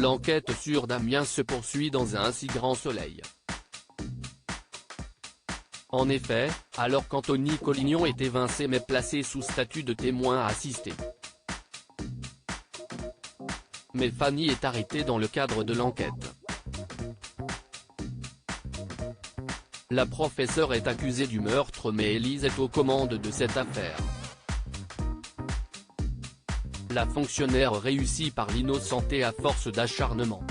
l'enquête sur Damien se poursuit dans un si grand soleil. En effet, alors qu'Anthony Collignon est évincé mais placé sous statut de témoin assisté. Mais Fanny est arrêtée dans le cadre de l'enquête. La professeure est accusée du meurtre mais Élise est aux commandes de cette affaire. La fonctionnaire réussit par l'innocenter à force d'acharnement.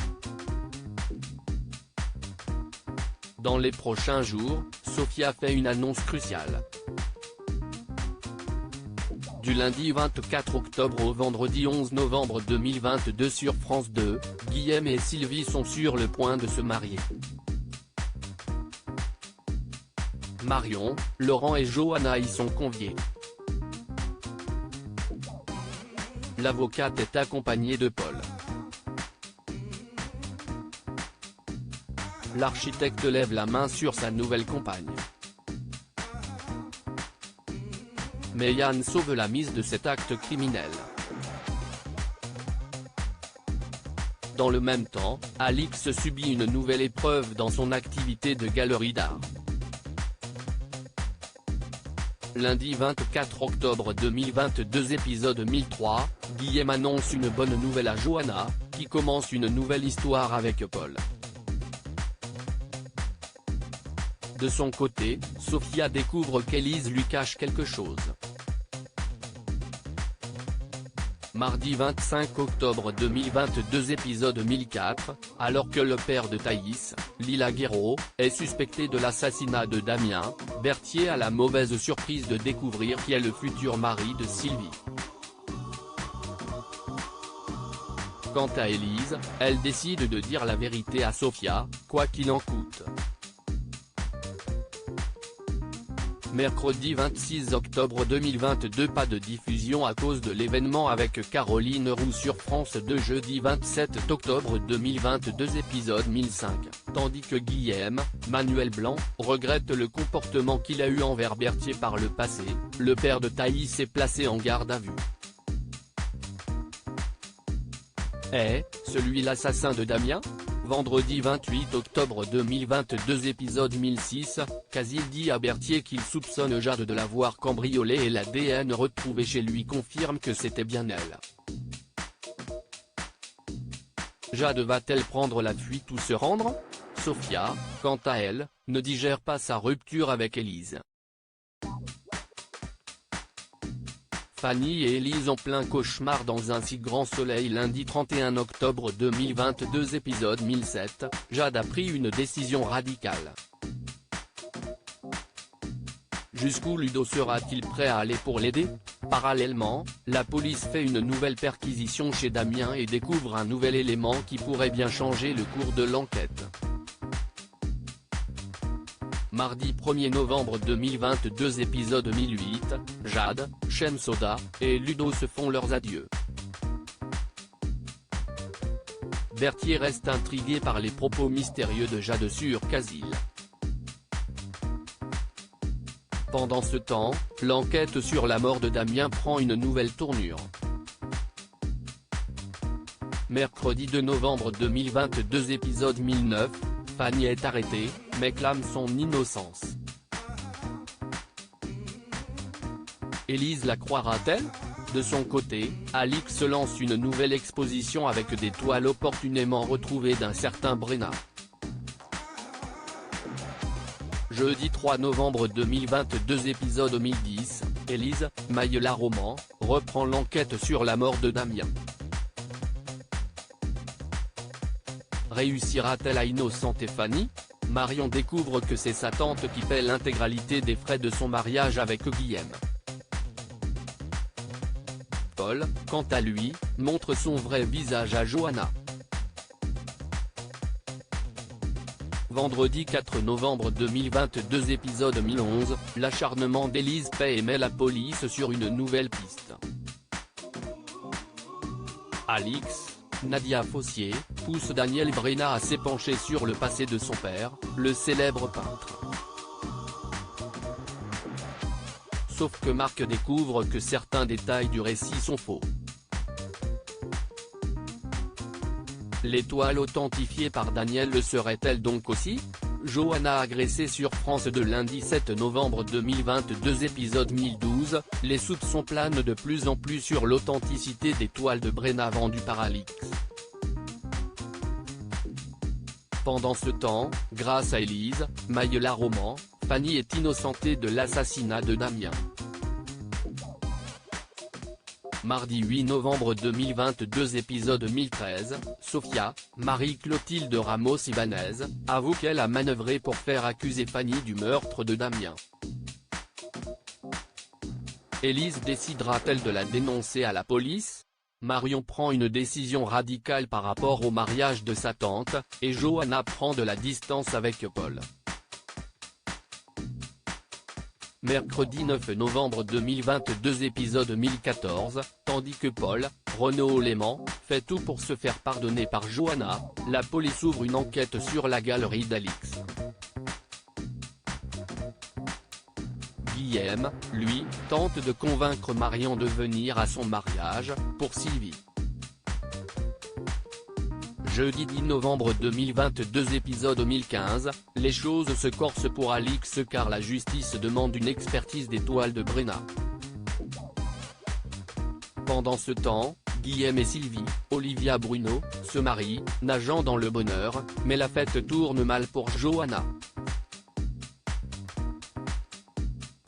Dans les prochains jours, Sophia fait une annonce cruciale. Du lundi 24 octobre au vendredi 11 novembre 2022 sur France 2, Guillaume et Sylvie sont sur le point de se marier. Marion, Laurent et Johanna y sont conviés. L'avocate est accompagnée de Paul. L'architecte lève la main sur sa nouvelle compagne. Mais Yann sauve la mise de cet acte criminel. Dans le même temps, Alix subit une nouvelle épreuve dans son activité de galerie d'art. Lundi 24 octobre 2022 épisode 1003, Guillaume annonce une bonne nouvelle à Johanna, qui commence une nouvelle histoire avec Paul. De son côté, Sophia découvre qu'Élise lui cache quelque chose. Mardi 25 octobre 2022 épisode 1004, alors que le père de Thaïs, Lila Guéraud, est suspecté de l'assassinat de Damien, Berthier a la mauvaise surprise de découvrir qui est le futur mari de Sylvie. Quant à Élise, elle décide de dire la vérité à Sophia, quoi qu'il en coûte. Mercredi 26 octobre 2022 pas de diffusion à cause de l'événement avec Caroline Roux sur France 2 jeudi 27 octobre 2022 épisode 1005, tandis que Guillaume, Manuel Blanc, regrette le comportement qu'il a eu envers Berthier par le passé, le père de Thaïs est placé en garde à vue. Est celui l'assassin de Damien ? Vendredi 28 octobre 2022 épisode 1006, Casil dit à Berthier qu'il soupçonne Jade de l'avoir cambriolé et l'ADN retrouvé chez lui confirme que c'était bien elle. Jade va-t-elle prendre la fuite ou se rendre ? Sophia, quant à elle, ne digère pas sa rupture avec Élise. Fanny et Élise en plein cauchemar dans un si grand soleil lundi 31 octobre 2022 épisode 1007, Jade a pris une décision radicale. Jusqu'où Ludo sera-t-il prêt à aller pour l'aider ? Parallèlement, la police fait une nouvelle perquisition chez Damien et découvre un nouvel élément qui pourrait bien changer le cours de l'enquête. Mardi 1er novembre 2022 épisode 1008, Jade, Shemsoda, et Ludo se font leurs adieux. Berthier reste intrigué par les propos mystérieux de Jade sur Casil. Pendant ce temps, l'enquête sur la mort de Damien prend une nouvelle tournure. Mercredi 2 novembre 2022 épisode 1009, Fanny est arrêtée, mais clame son innocence. Élise la croira-t-elle ? De son côté, Alix lance une nouvelle exposition avec des toiles opportunément retrouvées d'un certain Brenna. Jeudi 3 novembre 2022 épisode 1010, Élise, Maïla Roman, reprend l'enquête sur la mort de Damien. Réussira-t-elle à innocenter Fanny ? Marion découvre que c'est sa tante qui paie l'intégralité des frais de son mariage avec Guillaume. Paul, quant à lui, montre son vrai visage à Johanna. Vendredi 4 novembre 2022 épisode 1011, l'acharnement d'Élise paie et met la police sur une nouvelle piste. Alix, Nadia Fossier, pousse Daniel Brenna à s'épancher sur le passé de son père, le célèbre peintre. Sauf que Marc découvre que certains détails du récit sont faux. L'étoile authentifiée par Daniel le serait-elle donc aussi? Johanna agressée sur France 2 lundi 7 novembre 2022 épisode 1012, les soupçons planent de plus en plus sur l'authenticité des toiles de Brenna vendues par Alix. Pendant ce temps, grâce à Élise, Maïla Roman, Fanny est innocentée de l'assassinat de Damien. Mardi 8 novembre 2022 épisode 1013, Sofia, Marie-Clotilde Ramos-Ibanez, avoue qu'elle a manœuvré pour faire accuser Fanny du meurtre de Damien. Élise décidera-t-elle de la dénoncer à la police? Marion prend une décision radicale par rapport au mariage de sa tante, et Johanna prend de la distance avec Paul. Mercredi 9 novembre 2022 épisode 1014, tandis que Paul, Renaud Léman, fait tout pour se faire pardonner par Johanna, la police ouvre une enquête sur la galerie d'Alix. Guillaume, lui, tente de convaincre Marion de venir à son mariage, pour Sylvie. Jeudi 10 novembre 2022 épisode 1015, les choses se corsent pour Alix car la justice demande une expertise des toiles de Brenna. Pendant ce temps, Guillaume et Sylvie, Olivia Bruno, se marient, nageant dans le bonheur, mais la fête tourne mal pour Johanna.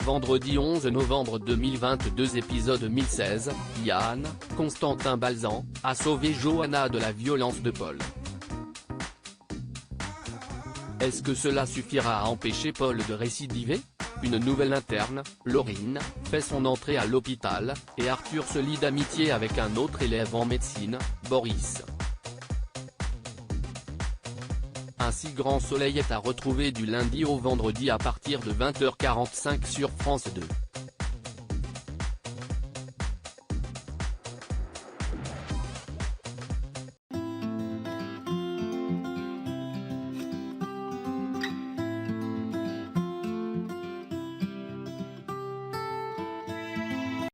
Vendredi 11 novembre 2022 épisode 1016, Yann, Constantin Balzan, a sauvé Johanna de la violence de Paul. Est-ce que cela suffira à empêcher Paul de récidiver? Une nouvelle interne, Laurine, fait son entrée à l'hôpital, et Arthur se lie d'amitié avec un autre élève en médecine, Boris. Ainsi Grand Soleil est à retrouver du lundi au vendredi à partir de 20h45 sur France 2.